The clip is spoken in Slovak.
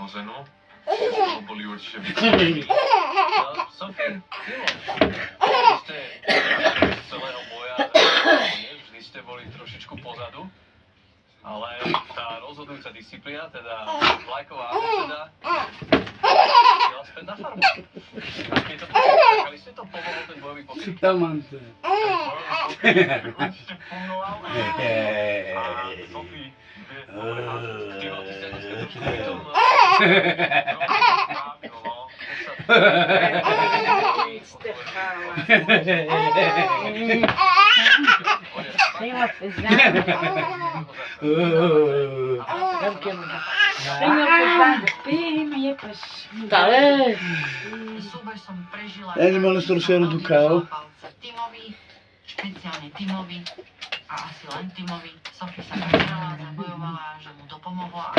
vo Zenu. To boli určite vycvičení. No, Sofie, vy ste z celého boja, vždy ste boli trošičku pozadu, ale tá rozhodujúca disciplína, teda vlajková abeceda, jela späť na farmu. Čakali ste to, pomohol ten bojový pokryt? Tamante. Určite fungoval. A Sofie, ty ste dneska trošku prítomná. Senhor pesado. Senhor pesado. Firme, Dale. Súboj som prežila. Animal Sorcerer do Cal. Tímovi, špeciálne tímovi a asi len tímovi. Sofie sa prežila, zabojovala, že mu to pomohlo.